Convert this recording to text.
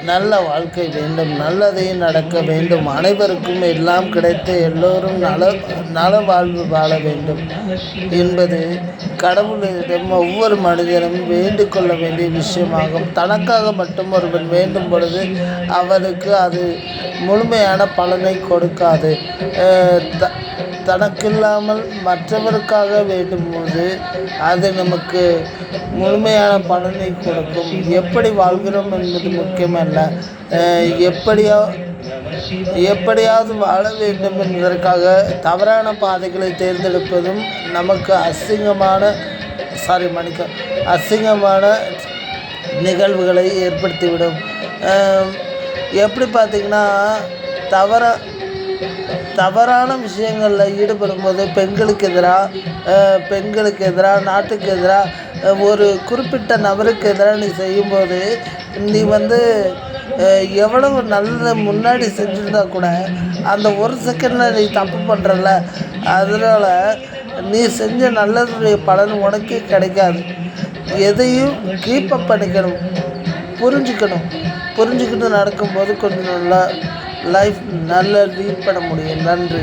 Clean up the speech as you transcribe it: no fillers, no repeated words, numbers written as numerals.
நல்ல வாழ்க்கை வேண்டும், நல்லதே நடக்க வேண்டும், அனைவருக்கும் எல்லாம் கிடைத்து எல்லோரும் நல வாழ்வு வாழ வேண்டும் என்பது கடவுளிடம் ஒவ்வொரு மனிதனும் வேண்டிக் கொள்ள வேண்டிய விஷயமாகும். தனக்காக மட்டும் ஒருவன் வேண்டும் பொழுது அவனுக்கு அது முழுமையான பலனை கொடுக்காது. தனக்கில்லாமல் மற்றவருக்காக வேண்டும்போது அது நமக்கு முழுமையான பலனை கொடுக்கும். எப்படி வாழ்கிறோம் என்பது முக்கியமல்ல, எப்படியாவது வாழ வேண்டும் என்பதற்காக தவறான பாதைகளை தேர்ந்தெடுப்பதும் நமக்கு அசிங்கமான நிகழ்வுகளை ஏற்படுத்திவிடும். எப்படி பார்த்திங்கன்னா, தவறான விஷயங்களில் ஈடுபடும்போது பெண்களுக்கு எதிராக நாட்டுக்கு எதிராக ஒரு குறிப்பிட்ட நபருக்கு எதிராக நீ செய்யும்போது நீ எவ்வளவு நல்ல முன்னாடி செஞ்சுருந்தா கூட அந்த ஒரு செகண்டில் நீ தப்பு பண்ணுறல, அதனால் நீ செஞ்ச நல்லதுடைய பலன் உனக்கே கிடைக்காது. எதையும் கீப்பப் பண்ணிக்கணும், புரிஞ்சுக்கிட்டு நடக்கும்போது கொஞ்சம் நல்லா லைஃப் நல்லா லீட் பண்ண முடியும். நன்றி.